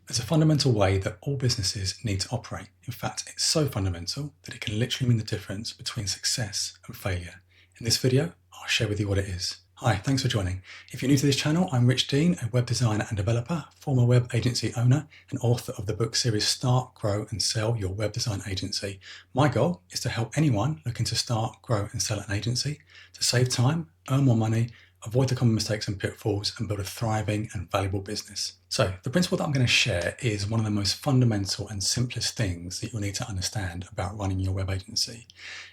There's a fundamental way that all businesses need to operate. In fact, it's so fundamental that it can literally mean the difference between success and failure. In this video, I'll share with you what it is. Hi, thanks for joining. If you're new to this channel, I'm Rich Dean, a web designer and developer, former web agency owner, and author of the book series Start, Grow and Sell Your Web Design Agency. My goal is to help anyone looking to start, grow and sell an agency to save time, earn more money, avoid the common mistakes and pitfalls, and build a thriving and valuable business. So the principle that I'm going to share is one of the most fundamental and simplest things that you'll need to understand about running your web agency.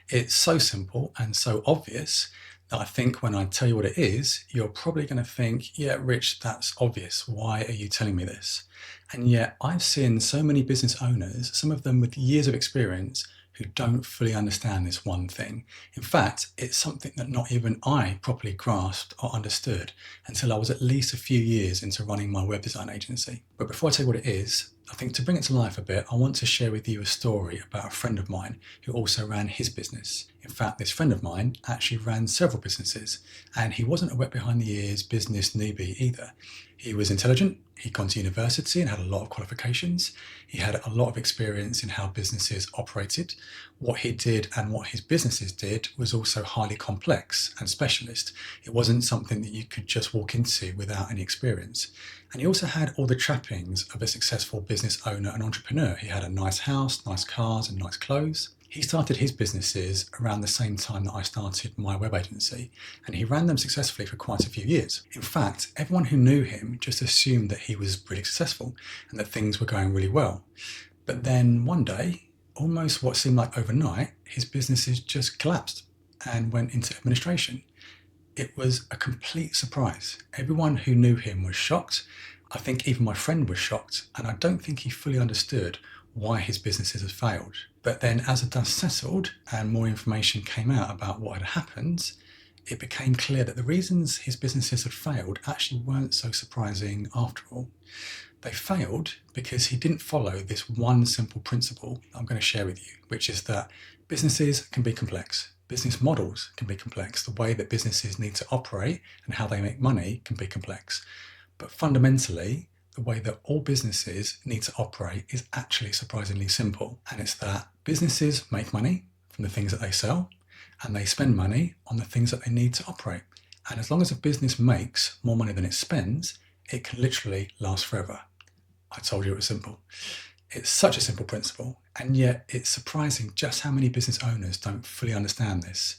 It's so simple and so obvious that I think when I tell you what it is, you're probably going to think, yeah, Rich, that's obvious. Why are you telling me this? And yet I've seen so many business owners, some of them with years of experience, who don't fully understand this one thing. In fact, it's something that not even I properly grasped or understood until I was at least a few years into running my web design agency. But before I tell you what it is, I think to bring it to life a bit, I want to share with you a story about a friend of mine who also ran his business. In fact, this friend of mine actually ran several businesses, and he wasn't a wet behind the ears business newbie either. He was intelligent, he'd gone to university and had a lot of qualifications. He had a lot of experience in how businesses operated. What he did and what his businesses did was also highly complex and specialist. It wasn't something that you could just walk into without any experience. And he also had all the trappings of a successful business owner and entrepreneur. He had a nice house, nice cars, and nice clothes. He started his businesses around the same time that I started my web agency, and he ran them successfully for quite a few years. In fact, everyone who knew him just assumed that he was really successful and that things were going really well. But then one day, almost what seemed like overnight, his businesses just collapsed and went into administration. It was a complete surprise. Everyone who knew him was shocked. I think even my friend was shocked, and I don't think he fully understood why his businesses had failed. But then as the dust settled and more information came out about what had happened, it became clear that the reasons his businesses had failed actually weren't so surprising after all. They failed because he didn't follow this one simple principle I'm going to share with you, which is that businesses can be complex. Business models can be complex. The way that businesses need to operate and how they make money can be complex. But fundamentally, the way that all businesses need to operate is actually surprisingly simple. And it's that businesses make money from the things that they sell, and they spend money on the things that they need to operate. And as long as a business makes more money than it spends, it can literally last forever. I told you it was simple. It's such a simple principle, and yet it's surprising just how many business owners don't fully understand this.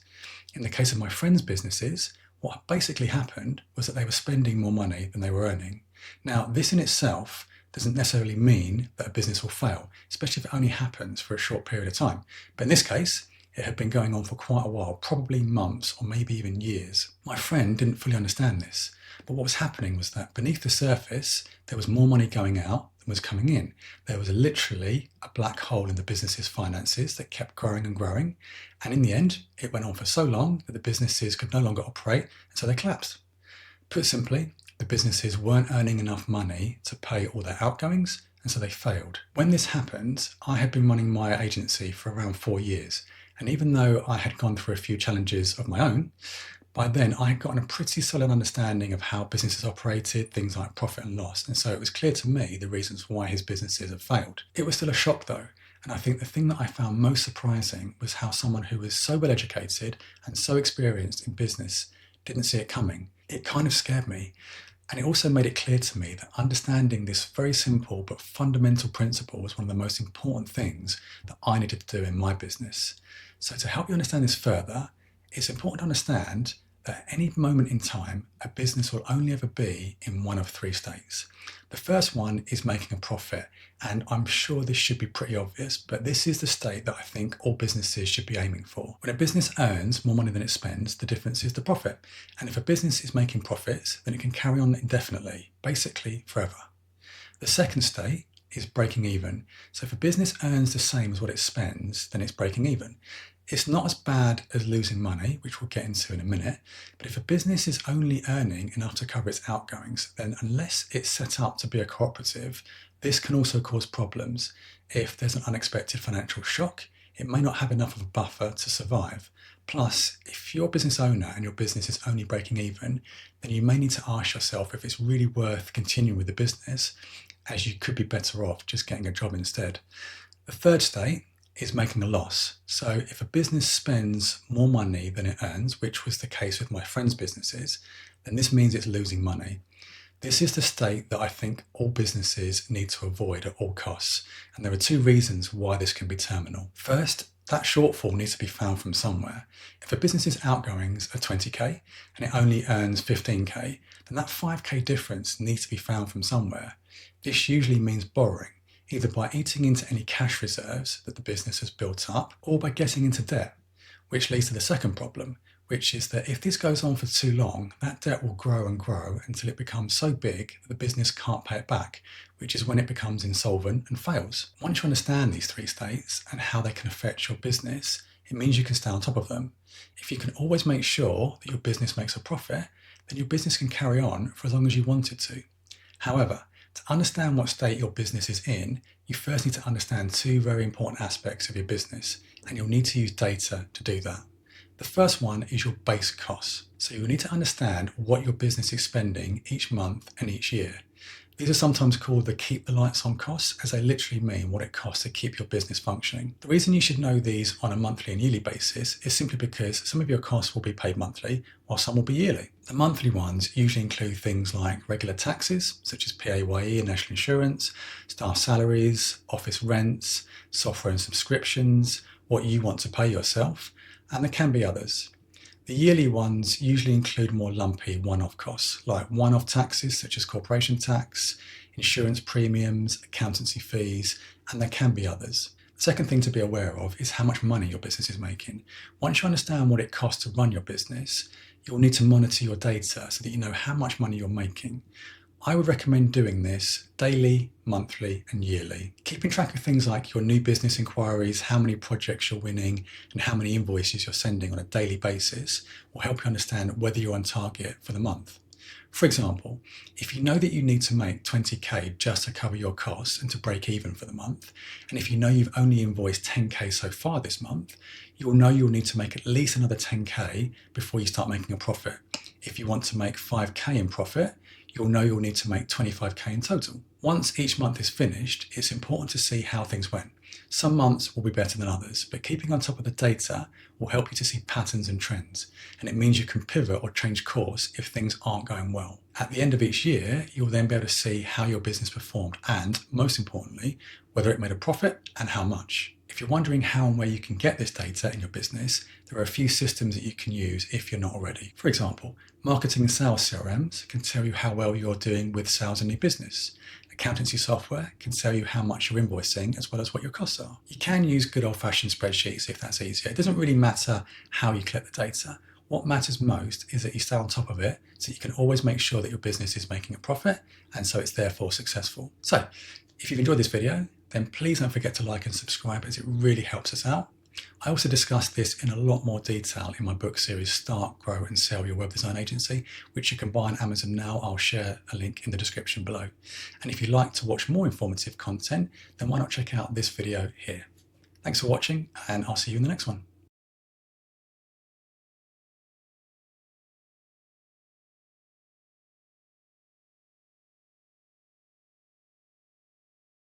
In the case of my friend's businesses, what basically happened was that they were spending more money than they were earning. Now, this in itself doesn't necessarily mean that a business will fail, especially if it only happens for a short period of time. But in this case, it had been going on for quite a while, probably months or maybe even years. My friend didn't fully understand this, but what was happening was that beneath the surface, there was more money going out than was coming in. There was literally a black hole in the business's finances that kept growing and growing. And in the end, it went on for so long that the businesses could no longer operate, and so they collapsed. Put simply, the businesses weren't earning enough money to pay all their outgoings, and so they failed. When this happened, I had been running my agency for around 4 years. And even though I had gone through a few challenges of my own, by then I had gotten a pretty solid understanding of how businesses operated, things like profit and loss. And so it was clear to me the reasons why his businesses had failed. It was still a shock though. And I think the thing that I found most surprising was how someone who was so well educated and so experienced in business didn't see it coming. It kind of scared me. And it also made it clear to me that understanding this very simple but fundamental principle was one of the most important things that I needed to do in my business. So to help you understand this further, it's important to understand that at any moment in time, a business will only ever be in one of three states. The first one is making a profit, and I'm sure this should be pretty obvious, but this is the state that I think all businesses should be aiming for. When a business earns more money than it spends, the difference is the profit. And if a business is making profits, then it can carry on indefinitely, basically forever. The second state is breaking even. So if a business earns the same as what it spends, then it's breaking even. It's not as bad as losing money, which we'll get into in a minute, but if a business is only earning enough to cover its outgoings, then unless it's set up to be a cooperative, this can also cause problems. If there's an unexpected financial shock, it may not have enough of a buffer to survive. Plus, if you're a business owner and your business is only breaking even, then you may need to ask yourself if it's really worth continuing with the business, as you could be better off just getting a job instead. The third state is making a loss. So if a business spends more money than it earns, which was the case with my friend's businesses, then this means it's losing money. This is the state that I think all businesses need to avoid at all costs. And there are two reasons why this can be terminal. First, that shortfall needs to be found from somewhere. If a business's outgoings are 20k and it only earns 15k, then that 5k difference needs to be found from somewhere. This usually means borrowing, either by eating into any cash reserves that the business has built up or by getting into debt, which leads to the second problem, which is that if this goes on for too long, that debt will grow and grow until it becomes so big that the business can't pay it back, which is when it becomes insolvent and fails. Once you understand these three states and how they can affect your business, it means you can stay on top of them. If you can always make sure that your business makes a profit, then your business can carry on for as long as you want it to. However, to understand what state your business is in, you first need to understand two very important aspects of your business, and you'll need to use data to do that. The first one is your base costs. So you'll need to understand what your business is spending each month and each year. These are sometimes called the keep the lights on costs, as they literally mean what it costs to keep your business functioning. The reason you should know these on a monthly and yearly basis is simply because some of your costs will be paid monthly, while some will be yearly. The monthly ones usually include things like regular taxes, such as PAYE and national insurance, staff salaries, office rents, software and subscriptions, what you want to pay yourself, and there can be others. The yearly ones usually include more lumpy one-off costs, like one-off taxes such as corporation tax, insurance premiums, accountancy fees, and there can be others. The second thing to be aware of is how much money your business is making. Once you understand what it costs to run your business, you'll need to monitor your data so that you know how much money you're making. I would recommend doing this daily, monthly, and yearly. Keeping track of things like your new business inquiries, how many projects you're winning, and how many invoices you're sending on a daily basis will help you understand whether you're on target for the month. For example, if you know that you need to make 20k just to cover your costs and to break even for the month, and if you know you've only invoiced 10k so far this month, you will know you'll need to make at least another 10k before you start making a profit. If you want to make 5k in profit, you'll know you'll need to make 25k in total. Once each month is finished, it's important to see how things went. Some months will be better than others, but keeping on top of the data will help you to see patterns and trends, and it means you can pivot or change course if things aren't going well. At the end of each year, you'll then be able to see how your business performed and, most importantly, whether it made a profit and how much. If you're wondering how and where you can get this data in your business, there are a few systems that you can use if you're not already. For example, marketing and sales CRMs can tell you how well you're doing with sales in your business. Accountancy software can tell you how much you're invoicing as well as what your costs are. You can use good old-fashioned spreadsheets if that's easier. It doesn't really matter how you collect the data. What matters most is that you stay on top of it so you can always make sure that your business is making a profit and so it's therefore successful. So, if you've enjoyed this video, then please don't forget to like and subscribe as it really helps us out. I also discuss this in a lot more detail in my book series, Start, Grow and Sell Your Web Design Agency, which you can buy on Amazon now. I'll share a link in the description below. And if you'd like to watch more informative content, then why not check out this video here. Thanks for watching, and I'll see you in the next one.